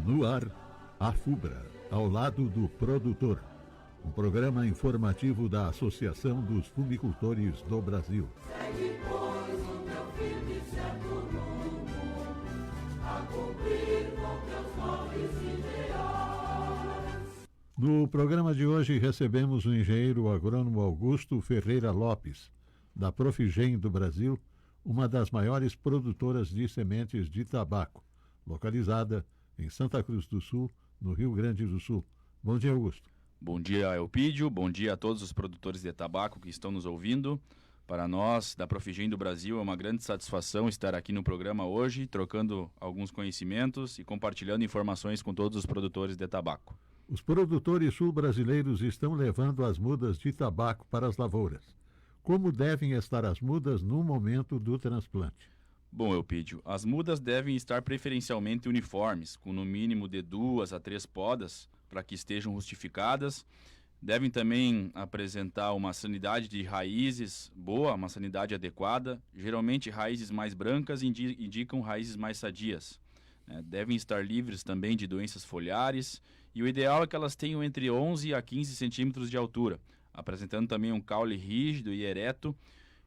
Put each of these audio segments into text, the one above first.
No ar, a FUBRA, ao lado do produtor. Um programa informativo da Associação dos Fumicultores do Brasil. Segue, pois, o teu firme e certo rumo, a cumprir com teus nobres ideais. No programa de hoje recebemos o engenheiro agrônomo Augusto Ferreira Lopes, da Profigem do Brasil, uma das maiores produtoras de sementes de tabaco, localizada em Santa Cruz do Sul, no Rio Grande do Sul. Bom dia, Augusto. Bom dia, Elpidio. Bom dia a todos os produtores de tabaco que estão nos ouvindo. Para nós, da Profigem do Brasil, é uma grande satisfação estar aqui no programa hoje, trocando alguns conhecimentos e compartilhando informações com todos os produtores de tabaco. Os produtores sul-brasileiros estão levando as mudas de tabaco para as lavouras. Como devem estar as mudas no momento do transplante? Bom, Elpidio, as mudas devem estar preferencialmente uniformes, com no mínimo de 2 a 3 podas, para que estejam rustificadas. Devem também apresentar uma sanidade de raízes boa, uma sanidade adequada. Geralmente raízes mais brancas indicam raízes mais sadias. Devem estar livres também de doenças foliares e o ideal é que elas tenham entre 11 a 15 centímetros de altura, apresentando também um caule rígido e ereto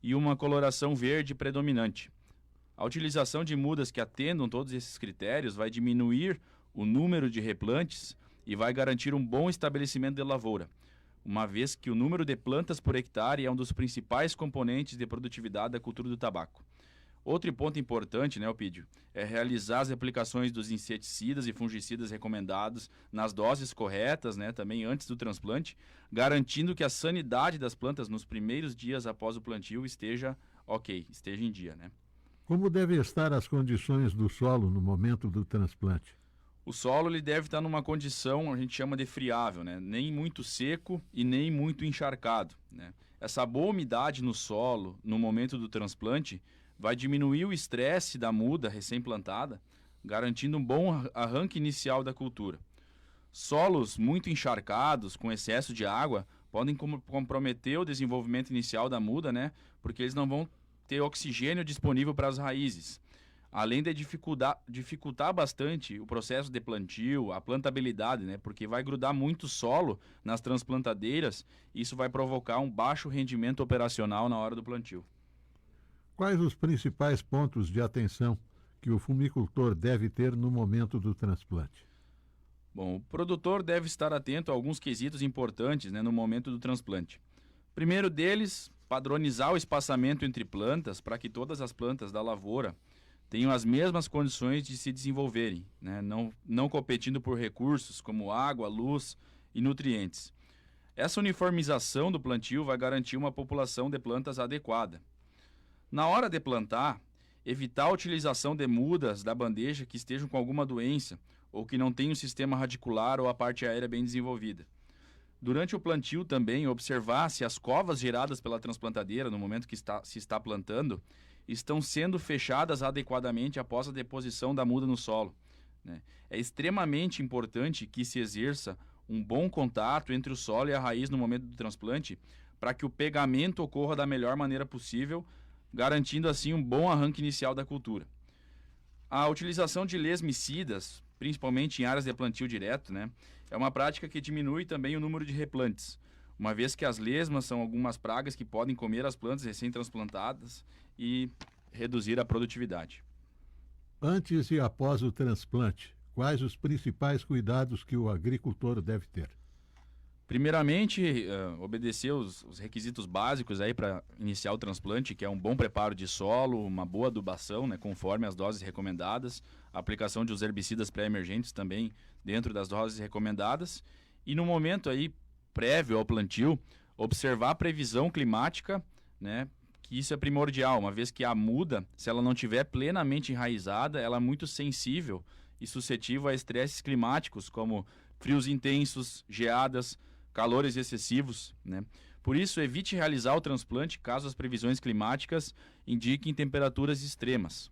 e uma coloração verde predominante. A utilização de mudas que atendam todos esses critérios vai diminuir o número de replantes e vai garantir um bom estabelecimento de lavoura, uma vez que o número de plantas por hectare é um dos principais componentes de produtividade da cultura do tabaco. Outro ponto importante, Elpidio, é realizar as aplicações dos inseticidas e fungicidas recomendados nas doses corretas, também antes do transplante, garantindo que a sanidade das plantas nos primeiros dias após o plantio esteja em dia, Como devem estar as condições do solo no momento do transplante? O solo ele deve estar numa condição, a gente chama de friável, nem muito seco e nem muito encharcado. Essa boa umidade no solo, no momento do transplante, vai diminuir o estresse da muda recém-plantada, garantindo um bom arranque inicial da cultura. Solos muito encharcados, com excesso de água, podem comprometer o desenvolvimento inicial da muda, porque eles não vão ter oxigênio disponível para as raízes. Além de dificultar bastante o processo de plantio, a plantabilidade, porque vai grudar muito solo nas transplantadeiras e isso vai provocar um baixo rendimento operacional na hora do plantio. Quais os principais pontos de atenção que o fumicultor deve ter no momento do transplante? Bom, o produtor deve estar atento a alguns quesitos importantes no momento do transplante. Primeiro deles, padronizar o espaçamento entre plantas para que todas as plantas da lavoura tenham as mesmas condições de se desenvolverem, não competindo por recursos como água, luz e nutrientes. Essa uniformização do plantio vai garantir uma população de plantas adequada. Na hora de plantar, evitar a utilização de mudas da bandeja que estejam com alguma doença ou que não tenham o sistema radicular ou a parte aérea bem desenvolvida. Durante o plantio também, observar se as covas geradas pela transplantadeira no momento que se está plantando estão sendo fechadas adequadamente após a deposição da muda no solo. É extremamente importante que se exerça um bom contato entre o solo e a raiz no momento do transplante para que o pegamento ocorra da melhor maneira possível, garantindo assim um bom arranque inicial da cultura. A utilização de lesmicidas, principalmente em áreas de plantio direto, é uma prática que diminui também o número de replantes, uma vez que as lesmas são algumas pragas que podem comer as plantas recém-transplantadas e reduzir a produtividade. Antes e após o transplante, quais os principais cuidados que o agricultor deve ter? Primeiramente, obedecer os requisitos básicos para iniciar o transplante, que é um bom preparo de solo, uma boa adubação, conforme as doses recomendadas, a aplicação de os herbicidas pré-emergentes também dentro das doses recomendadas, e no momento prévio ao plantio, observar a previsão climática, que isso é primordial, uma vez que a muda, se ela não estiver plenamente enraizada, ela é muito sensível e suscetível a estresses climáticos, como frios intensos, geadas, calores excessivos, Por isso, evite realizar o transplante caso as previsões climáticas indiquem temperaturas extremas.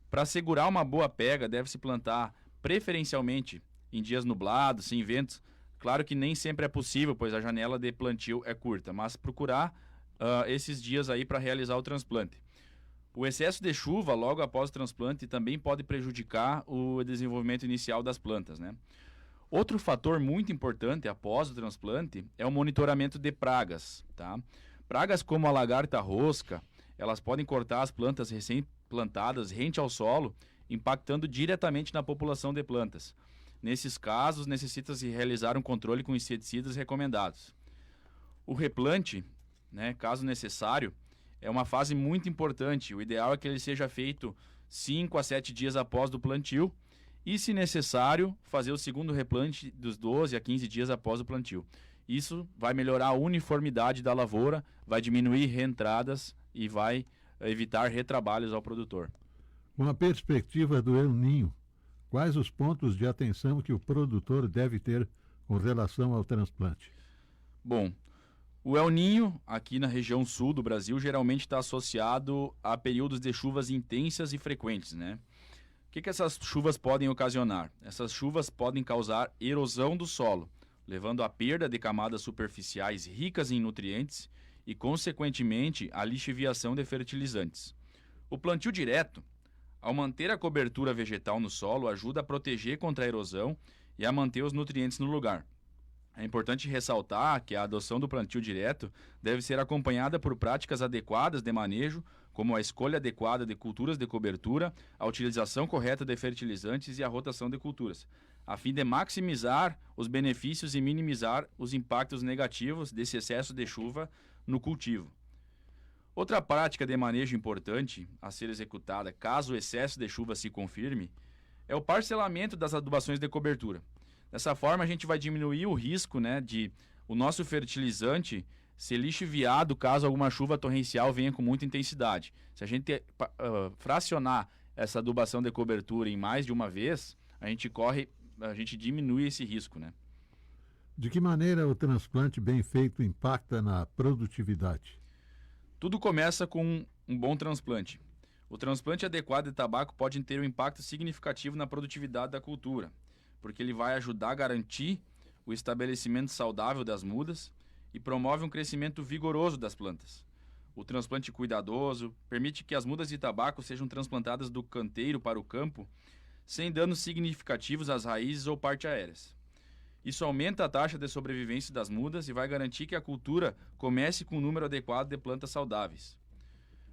Para assegurar uma boa pega, deve-se plantar preferencialmente em dias nublados, sem ventos. Claro que nem sempre é possível, pois a janela de plantio é curta, mas procurar esses dias para realizar o transplante. O excesso de chuva logo após o transplante também pode prejudicar o desenvolvimento inicial das plantas, né? Outro fator muito importante após o transplante é o monitoramento de pragas, tá? Pragas como a lagarta-rosca, elas podem cortar as plantas recém-plantadas rente ao solo, impactando diretamente na população de plantas. Nesses casos, necessita-se realizar um controle com inseticidas recomendados. O replante, né, caso necessário, é uma fase muito importante. O ideal é que ele seja feito 5 a 7 dias após do plantio e, se necessário, fazer o segundo replante dos 12 a 15 dias após o plantio. Isso vai melhorar a uniformidade da lavoura, vai diminuir reentradas e vai evitar retrabalhos ao produtor. Com a perspectiva do El Niño, quais os pontos de atenção que o produtor deve ter com relação ao transplante? Bom, o El Niño, aqui na região sul do Brasil, geralmente está associado a períodos de chuvas intensas e frequentes, né? O que essas chuvas podem ocasionar? Essas chuvas podem causar erosão do solo, levando à perda de camadas superficiais ricas em nutrientes e, consequentemente, à lixiviação de fertilizantes. O plantio direto, ao manter a cobertura vegetal no solo, ajuda a proteger contra a erosão e a manter os nutrientes no lugar. É importante ressaltar que a adoção do plantio direto deve ser acompanhada por práticas adequadas de manejo, como a escolha adequada de culturas de cobertura, a utilização correta de fertilizantes e a rotação de culturas, a fim de maximizar os benefícios e minimizar os impactos negativos desse excesso de chuva no cultivo. Outra prática de manejo importante a ser executada caso o excesso de chuva se confirme é o parcelamento das adubações de cobertura. Dessa forma, a gente vai diminuir o risco, né, de o nosso fertilizante ser lixiviado caso alguma chuva torrencial venha com muita intensidade. Se a gente fracionar essa adubação de cobertura em mais de uma vez, a gente diminui esse risco, né? De que maneira o transplante bem feito impacta na produtividade? Tudo começa com um bom transplante. O transplante adequado de tabaco pode ter um impacto significativo na produtividade da cultura, porque ele vai ajudar a garantir o estabelecimento saudável das mudas e promove um crescimento vigoroso das plantas. O transplante cuidadoso permite que as mudas de tabaco sejam transplantadas do canteiro para o campo sem danos significativos às raízes ou partes aéreas. Isso aumenta a taxa de sobrevivência das mudas e vai garantir que a cultura comece com um número adequado de plantas saudáveis.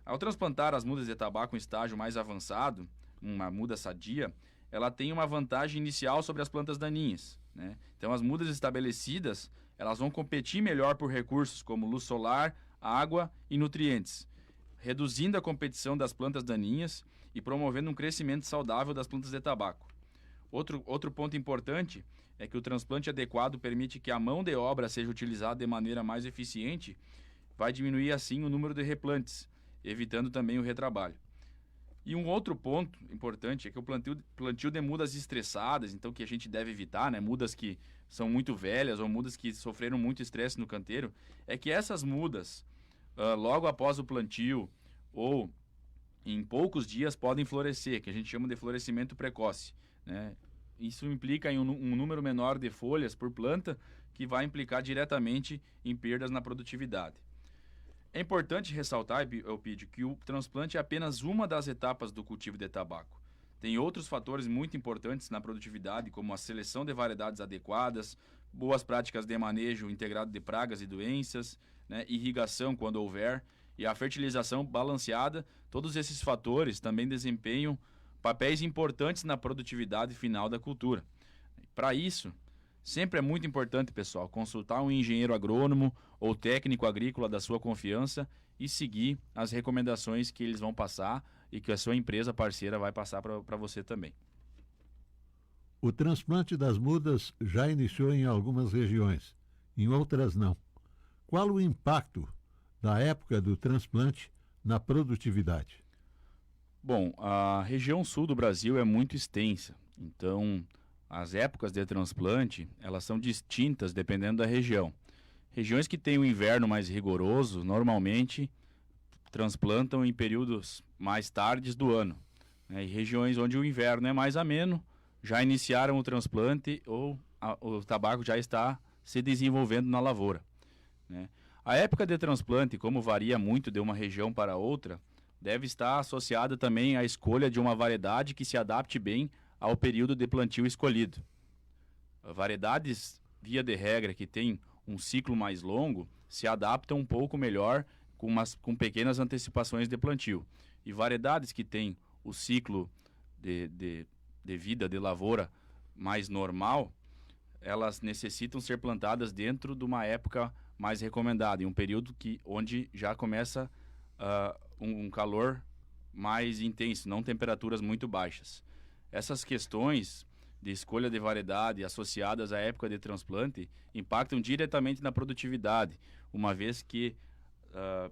Ao transplantar as mudas de tabaco em estágio mais avançado, uma muda sadia, ela tem uma vantagem inicial sobre as plantas daninhas, né? Então, as mudas estabelecidas, elas vão competir melhor por recursos como luz solar, água e nutrientes, reduzindo a competição das plantas daninhas e promovendo um crescimento saudável das plantas de tabaco. Outro ponto importante é que o transplante adequado permite que a mão de obra seja utilizada de maneira mais eficiente, vai diminuir assim o número de replantes, evitando também o retrabalho. E um outro ponto importante é que o plantio de mudas estressadas, então que a gente deve evitar, né, mudas que são muito velhas ou mudas que sofreram muito estresse no canteiro, é que essas mudas, logo após o plantio ou em poucos dias, podem florescer, que a gente chama de florescimento precoce, né? Isso implica em um número menor de folhas por planta, que vai implicar diretamente em perdas na produtividade. É importante ressaltar, Elpidio, que o transplante é apenas uma das etapas do cultivo de tabaco. Tem outros fatores muito importantes na produtividade, como a seleção de variedades adequadas, boas práticas de manejo integrado de pragas e doenças, né, irrigação quando houver, e a fertilização balanceada. Todos esses fatores também desempenham papéis importantes na produtividade final da cultura. Para isso, sempre é muito importante, pessoal, consultar um engenheiro agrônomo ou técnico agrícola da sua confiança e seguir as recomendações que eles vão passar e que a sua empresa parceira vai passar para você também. O transplante das mudas já iniciou em algumas regiões, em outras não. Qual o impacto da época do transplante na produtividade? Bom, a região sul do Brasil é muito extensa, então as épocas de transplante, elas são distintas dependendo da região. Regiões que têm o inverno mais rigoroso, normalmente transplantam em períodos mais tardes do ano, né? E regiões onde o inverno é mais ameno, já iniciaram o transplante ou o tabaco já está se desenvolvendo na lavoura, né? A época de transplante, como varia muito de uma região para outra, deve estar associada também à escolha de uma variedade que se adapte bem ao período de plantio escolhido. Variedades, via de regra, que têm um ciclo mais longo, se adaptam um pouco melhor com pequenas antecipações de plantio. E variedades que têm o ciclo de vida de lavoura mais normal, elas necessitam ser plantadas dentro de uma época mais recomendada, em um período onde já começa um calor mais intenso, não temperaturas muito baixas. Essas questões de escolha de variedade associadas à época de transplante impactam diretamente na produtividade, uma vez que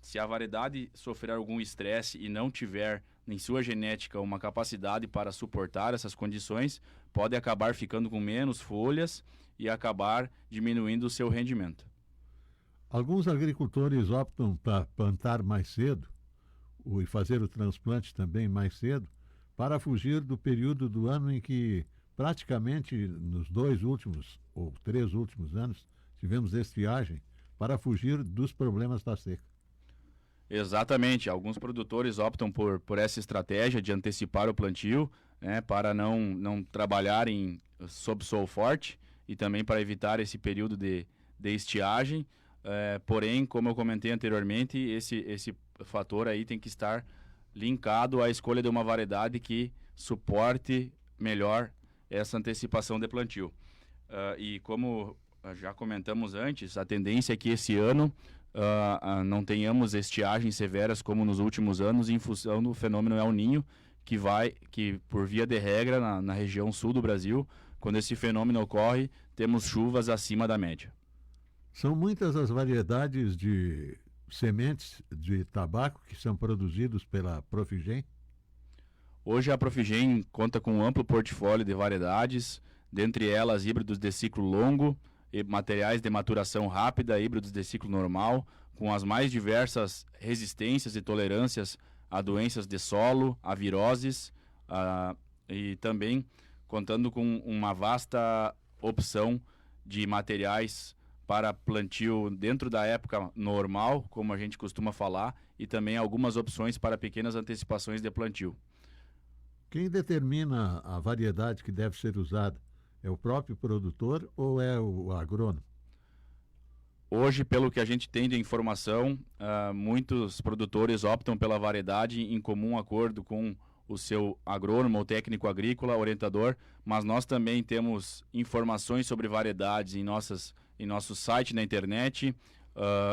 se a variedade sofrer algum estresse e não tiver em sua genética uma capacidade para suportar essas condições, pode acabar ficando com menos folhas e acabar diminuindo o seu rendimento. Alguns agricultores optam para plantar mais cedo e fazer o transplante também mais cedo para fugir do período do ano em que praticamente nos 2 últimos ou 3 últimos anos tivemos estiagem, para fugir dos problemas da seca. Exatamente. Alguns produtores optam por essa estratégia de antecipar o plantio, né, para não trabalharem sob sol forte e também para evitar esse período de estiagem. Porém, como eu comentei anteriormente, esse fator aí tem que estar linkado à escolha de uma variedade que suporte melhor essa antecipação de plantio. E como já comentamos antes, a tendência é que esse ano não tenhamos estiagens severas como nos últimos anos, em função do fenômeno El Niño, que por via de regra, na região sul do Brasil, quando esse fenômeno ocorre, temos chuvas acima da média. São muitas as variedades de sementes de tabaco que são produzidos pela Profigem? Hoje a Profigem conta com um amplo portfólio de variedades, dentre elas híbridos de ciclo longo, materiais de maturação rápida, híbridos de ciclo normal, com as mais diversas resistências e tolerâncias a doenças de solo, a viroses, e também contando com uma vasta opção de materiais para plantio dentro da época normal, como a gente costuma falar, e também algumas opções para pequenas antecipações de plantio. Quem determina a variedade que deve ser usada? É o próprio produtor ou é o agrônomo? Hoje, pelo que a gente tem de informação, muitos produtores optam pela variedade em comum acordo com o seu agrônomo ou técnico agrícola, orientador, mas nós também temos informações sobre variedades em nosso site na internet,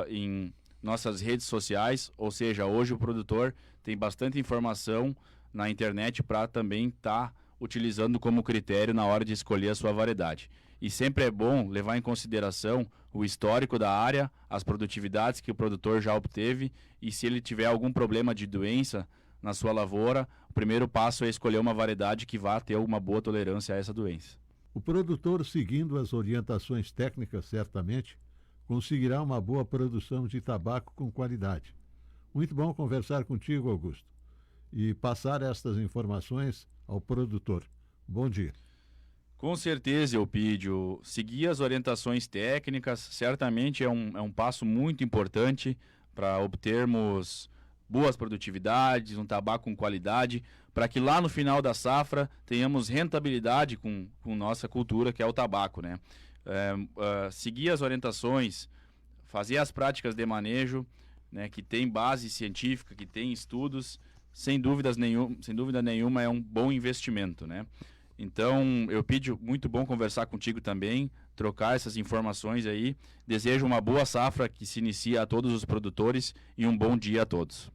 em nossas redes sociais, ou seja, hoje o produtor tem bastante informação na internet para também estar utilizando como critério na hora de escolher a sua variedade. E sempre é bom levar em consideração o histórico da área, as produtividades que o produtor já obteve, e se ele tiver algum problema de doença na sua lavoura, o primeiro passo é escolher uma variedade que vá ter uma boa tolerância a essa doença. O produtor, seguindo as orientações técnicas, certamente, conseguirá uma boa produção de tabaco com qualidade. Muito bom conversar contigo, Augusto, e passar estas informações ao produtor. Bom dia. Com certeza, Eupídio. Seguir as orientações técnicas certamente é um passo muito importante para obtermos boas produtividades, um tabaco com qualidade, para que lá no final da safra tenhamos rentabilidade com nossa cultura, que é o tabaco, né? Seguir as orientações, fazer as práticas de manejo, né, que tem base científica, que tem estudos, sem dúvida nenhuma é um bom investimento, né? Então, Eupídio, muito bom conversar contigo também, trocar essas informações aí. Desejo uma boa safra que se inicia a todos os produtores e um bom dia a todos.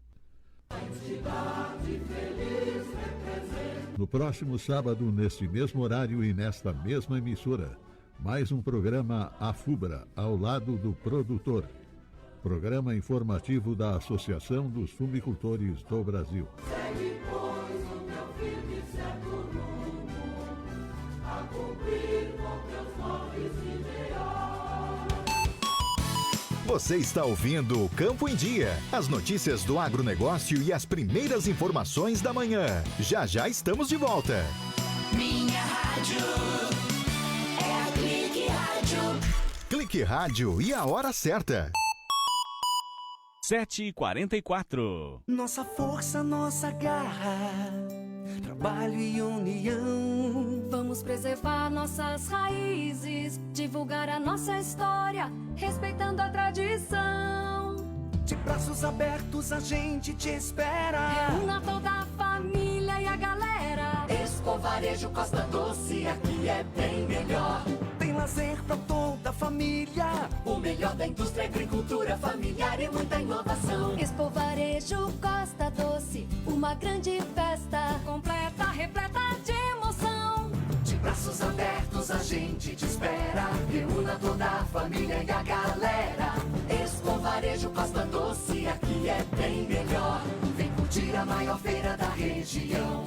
No próximo sábado, neste mesmo horário e nesta mesma emissora, mais um programa AFUBRA, ao lado do produtor. Programa informativo da Associação dos Fumicultores do Brasil. Segue, pois, o teu firme e certo rumo, a cumprir com teus nobres ideais. Você está ouvindo o Campo em Dia, as notícias do agronegócio e as primeiras informações da manhã. Já já estamos de volta. Minha rádio é a Clique Rádio. Clique Rádio e a hora certa. 7h44. Nossa força, nossa garra, trabalho e união. Vamos preservar nossas raízes, divulgar a nossa história, respeitando a tradição. De braços abertos a gente te espera. Reúna toda a família e a galera. Escovarejo Costa Doce, aqui é bem melhor. Tem lazer pra toda a família. O melhor da indústria, agricultura familiar e muita inovação. Escovarejo Costa Doce, uma grande festa completa, repleta de emoção. De braços abertos a gente te espera. Reúna toda a família e a galera. Escovarejo Costa Doce, aqui é bem melhor. Vem curtir a maior feira da região.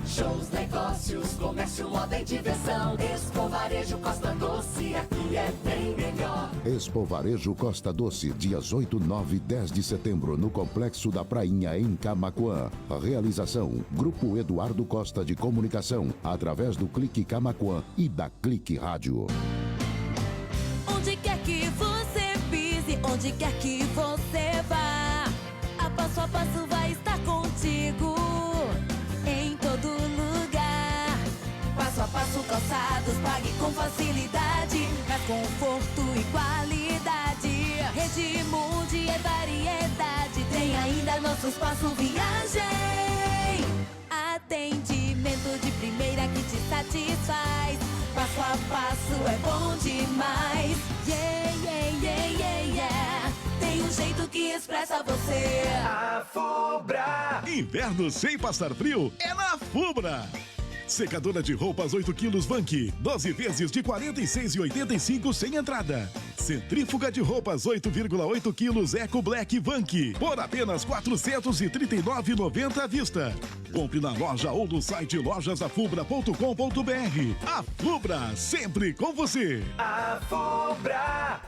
Shows, negócios, comércio, moda e diversão. Escovarejo Costa Doce, aqui é bem melhor. Escovarejo Costa Doce, dias 8, 9 e 10 de setembro, no Complexo da Prainha, em Camaquã. A realização, Grupo Eduardo Costa de Comunicação, através do Clique Camaquã e da Clique Rádio. Onde quer que você pise, onde quer que você vá, a passo vai estar contigo. Em todo lugar, passo a passo calçados, pague com facilidade, mas conforto e qualidade. Redmundo é variedade, tem ainda nosso espaço viagem. Atendimento de primeira que te satisfaz, passo a passo é bom demais. Yeah, yeah, yeah, yeah, yeah. Tem um jeito que expressa você. A Fubra. Inverno sem passar frio é na Fubra. Secadora de roupas 8 quilos Vank, 12 vezes de R$ 46,85 sem entrada. Centrífuga de roupas 8,8 quilos Eco Black Vank, por apenas R$ 439,90 à vista. Compre na loja ou no site lojasafubra.com.br. A Fubra, sempre com você. A Fubra.